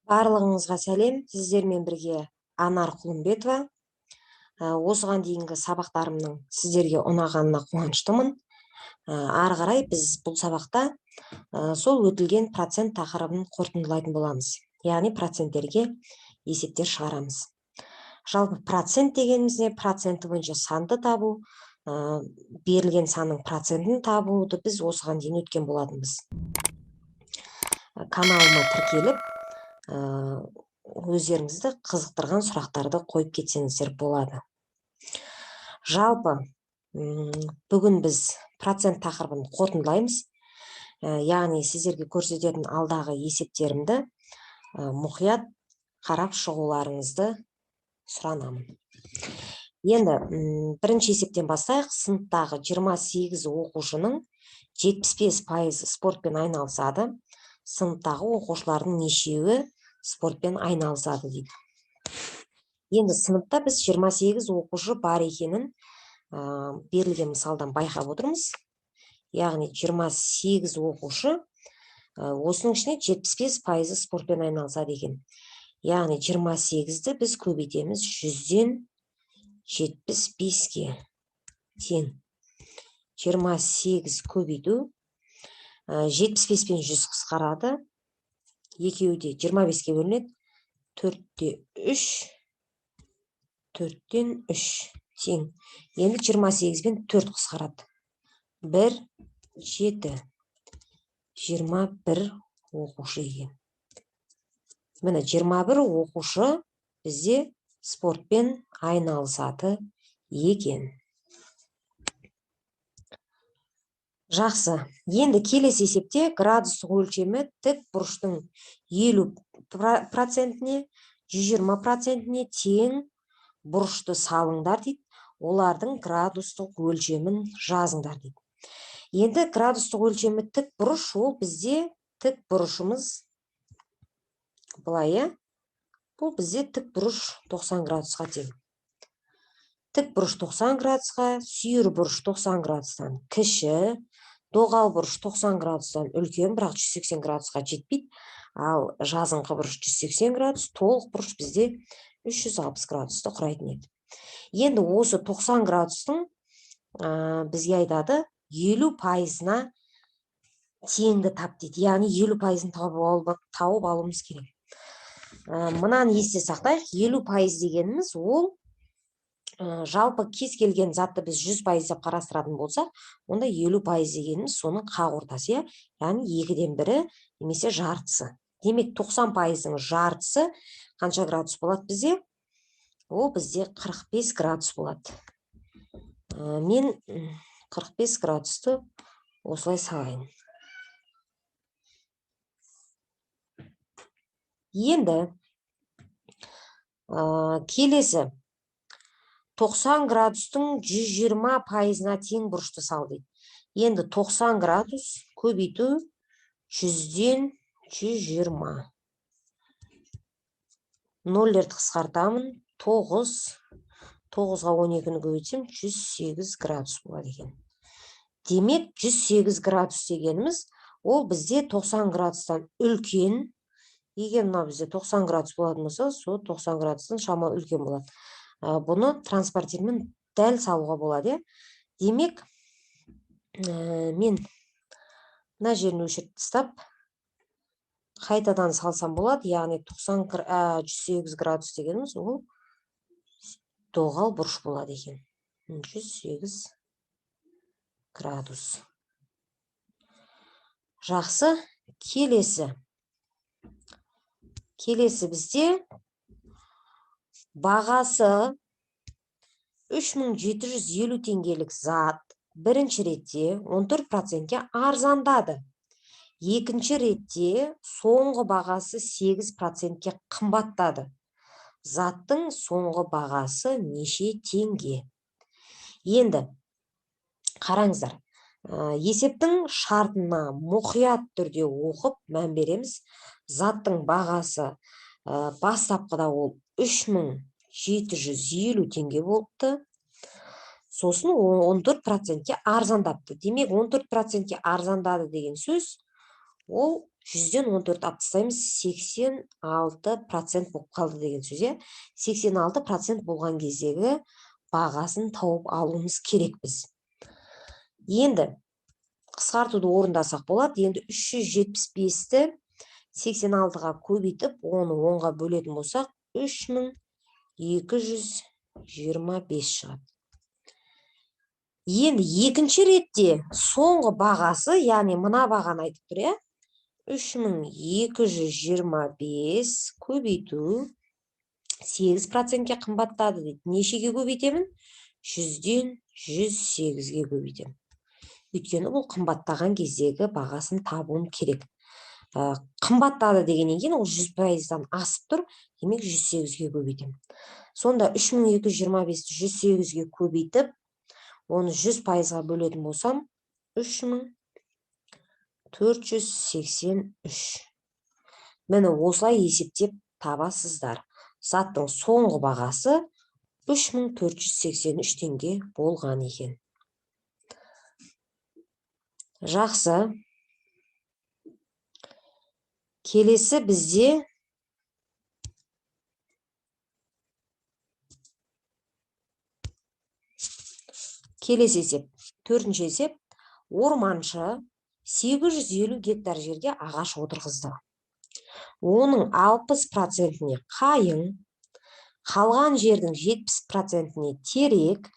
Барлығыңызға сәлем, сіздермен бірге Анар Құлымбетова. Осыған дейінгі сабақтарымның сіздерге ұнағанына қуаныштымын. Ары қарай біз бұл сабақта сол өтілген процент тақырыбын қорытындылайтын боламыз. Яғни проценттерге есептер шығарамыз. Жалпы процент дегеніміз не? Проценті бойынша санды табу, берілген санның процентін табуды біз осыған дейін өткен болатынбыз. Каналыма тіркеліп, өздеріңізді қызықтырған сұрақтарды қойып кетсеңіздер болады. Жалпы бүгін біз процент тақырыбын қорытындылаймыз. Яғни сіздерге көрсететін алдағы есептерімді мұқият қарап шығуларыңызды сұранамын. Енді бірінші есептен бастайық. Сыныптағы 28 оқушының 75% спортпен айналысады. Сыныптағы оқушылардың нешеуі спортпен айналысады дейді. Енді сыныпта біз 28 оқушы бар екенін берілген мысалдан байқап отырмыз. Яғни 28 оқушы, осының ішіне 75% спортпен айналысады екен. Яғни 28-ді біз көбейтеміз 100-ден 75-ке тең. 28 көбейту 75 пен 100 қысқарады. Екеуі де 25-ке бөлінеді. 4-тен 3 тең. Енді 28 пен 4 қысқарады. 1, 7. 21 оқушы екен. Міне 21 оқушы бізде спортпен айналысады екен. Жақсы. Енді келесі есепте градустық өлшемі тік бұрыштың 50%-не, 120%-не тең бұрышты салыңдар дейді. Олардың градустық өлшемін жазыңдар дейді. Енді градустық өлшемі тік бұрыш, ол бізде тік бұрышымыз былай, бұл бізде тік бұрыш 90 градусқа тең. Тік бұрыш 90 градусқа, сүйір бұрыш 90 градустан кіші, доғал бұрыш 90 градустан үлкен, бірақ 180 градусқа жетпейді. Ал жазыңқы бұрыш 180 градус, толық бұрыш бізде 360 градусты құрайтын еді. Енді осы 90 градустың бізге айтады 50%-на теңді тап дейді. Яғни 50%-ын тауып алуымыз керек. Мынаны есте сақтайық. 50% дегеніміз ол жалпы кез келген затты біз 100% деп қарастыратын болса, онда 50% дегеніміз соның қақ ортасы, яғни 2-ден 1 немесе жартысы. Демек 90%-ның жартысы қанша градус болады бізде? Ол бізде 45 градус болады. Мен 45 градусты осылай салайын. Енді келесі 90 градустың 120%-на тең бұрышты сал дейді. Енді 90 градус көбейту 100-ден 120. 0-лерді қысқартамын. 9. 9-ға 12-ні көбейтсем 108 градус болады екен. Демек 108 градус дегеніміз ол бізде 90 градустан үлкен. Егер мына бізде 90 градус болатын болса, сол 90 градустан шамалы үлкен болады. Бұны транспортирмен дәл салуға болады. Демек, мен мына жерін өшіріп тастап, қайтадан салсам болады. Яғни 108 градус дегеніміз ол доғал бұрыш болады екен. 108 градус. Жақсы. Келесі бізде бағасы 3750 теңгелік зат бірінші ретте 14%-ке арзандады. Екінші ретте соңғы бағасы 8%-ке қымбаттады. Заттың соңғы бағасы неше теңге? Енді қараңыздар. Есептің шартына мұқият түрде оқып мән береміз. Заттың бағасы бастапқыда ол 3750 теңге болыпты. Сосын 14%-ке арзандапты. Демек 14%-ке арзандады деген сөз, ол 100-ден 14 алып тастаймыз, 86% болып қалды деген сөз, иә. 86% болған кездегі бағасын тауып алуымыз керек біз. Енді қысқартуды орындасақ болады. Енді 375-ті 86-ға көбейтіп, оны 10-ға бөлетін болсақ, 3225 шығады. Енді екінші ретте соңғы бағасы, яғни мына бағаны айтып тұр, иә? 3225 көбейту 8%-ке қымбаттады дейді. Нешеге көбейтемін? 100-ден 108-ге көбейтемін. Өйткені бұл қымбаттаған кездегі бағасын табуым керек. Қымбаттады дегеннен кейін ол 100%-дан асып тұр, демек 108-ге көбейтемін. Сонда 3225-ті 108-ге көбейтіп, оны 100%-ға бөлетін болсам, 3483. Мені осылай есептеп табасыздар. Заттың соңғы бағасы 3483 теңге болған екен. Жақсы. Келесі бізде келесі есеп, төртінші есеп. Орманшы 850 гектар жерге ағаш отырғызды. Оның 60%-не қайың, қалған жердің 70%-не терек,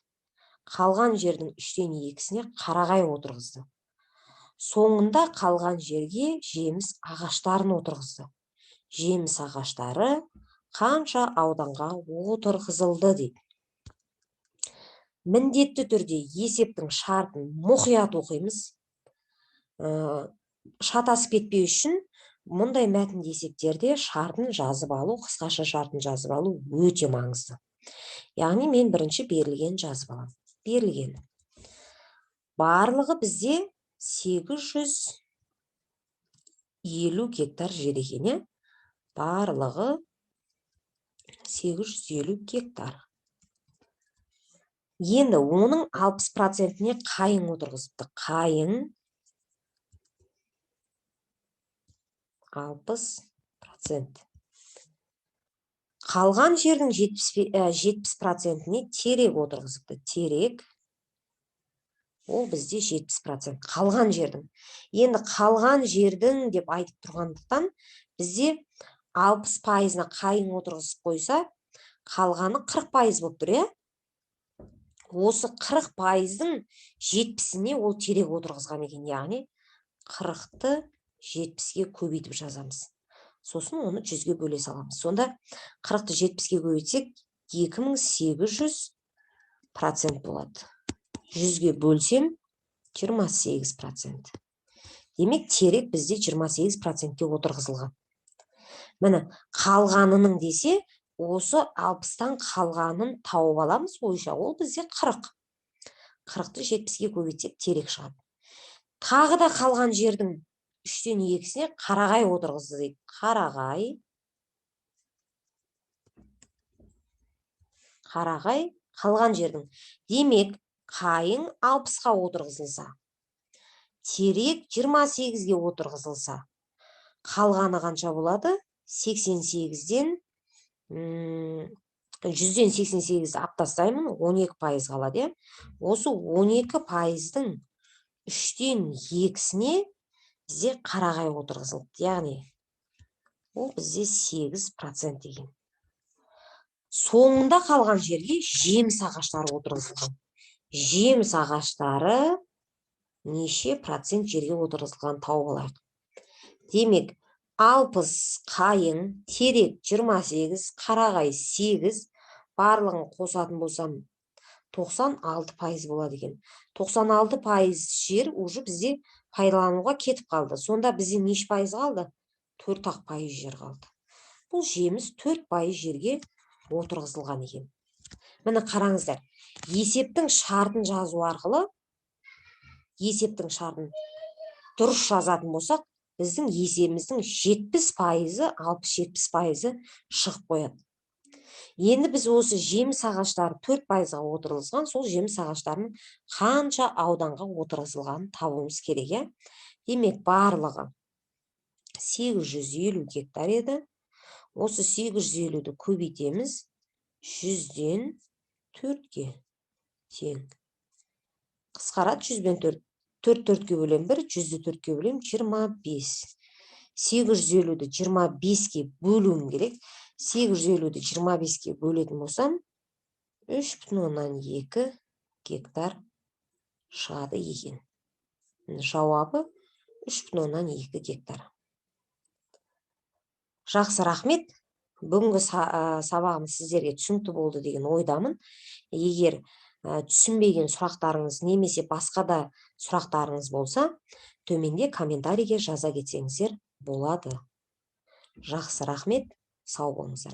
қалған жердің 3/2-сіне қарағай отырғызды. Соңында қалған жерге жеміс ағаштарын отырғызды. Жеміс ағаштары қанша ауданға отырғызылды дейді. Міндетті түрде есептің шартын мұқият оқимыз. Шатасып кетпеу үшін мұндай мәтінді есептерде шартын жазып алу, қысқаша шартын жазып алу өте маңызды. Яғни мен бірінші берілген жазып аламын. Берілген. Барлығы бізде 850 гектар жер екен. Барлығы 850 гектар. Енді оның 60%-не қайың отырғызыпты. Қайың 60%. Қалған жердің 70%-не терек отырғызыпты. Терек ол бізде 70%. Қалған жердің. Енді қалған жердің деп айтып тұрғандықтан бізде 60%-на қайың отырғызып қойса, қалғаны 40% болып тұр, иә? Осы 40%-дің 70-сіне ол терек отырғызған екен, яғни 40-ты 70-ге көбейтіп жазамыз. Сосын оны 100-ге бөле саламыз. Сонда 40-ты 70-ге көбейтсек 28% болады. 100-ге бөлсем 28%. Демек терек бізде 28%-ке отырғызылған. Міне, қалғанының десе, осы 60-тан қалғанын тауып аламыз бойынша, ол бізде 40. 40-ты 70-ге көбейтсек терек шығады. Тағы да қалған жердің 3/2-сіне қарағай отырғызды дейді. Қарағай қалған жердің. Демек, қайың 60-ға отырғызылса, терек 28-ге отырғызылса, қалғаны қанша болады? 88-ден 100-ден 88-ді алып тастаймын, 12% қалады, иә? Осы 12%-дің 3/2-сіне бізде қарағай отырғызылды. Яғни, ол бізде 8% деген. Соңында қалған жерге жеміс ағаштары отырғызылған. Жеміс ағаштары неше процент жерге отырғызылған тауып алайық. Демек, 60 қайың, терек 28, қарағай 8, барлығын қосатын болсам 96% болады екен. 96% жер уже бізде пайдалануға кетіп қалды. Сонда бізде неше пайыз қалды? 4% жер қалды. Бұл жеміс 4% жерге отырғызылған екен. Міне қараңыздар, есептің шартын жазу арқылы, есептің шартын дұрыс жазатын болсақ, біздің есебіміздің 70%, 60-70% шығып қояды. Енді біз осы жеміс ағаштары 4%-ға отырғызған, сол жеміс ағаштарының қанша ауданға отырғызылғанын табуымыз керек, иә? Демек, барлығы 850 гектар еді. Осы 850-ді көбейтеміз. 100-ден 4-ге тең. Қысқарады 100-бен 4. 4 4-ке бөлем 1, 100-ді 4-ке бөлем 25. 850-ді 25-ке бөлуім керек. 850-ді 25-ке бөлетін болсам, 3,2 гектар шығады екен. Жауабы 3,2 гектар. Жақсы, рахмет. Бүгінгі сабағымыз сіздерге түсінікті болды деген ойдамын. Егер түсінбеген сұрақтарыңыз немесе басқа да сұрақтарыңыз болса, төменде комментарийге жаза кетсеңіздер болады. Жақсы, рахмет. Сау болыңыздар.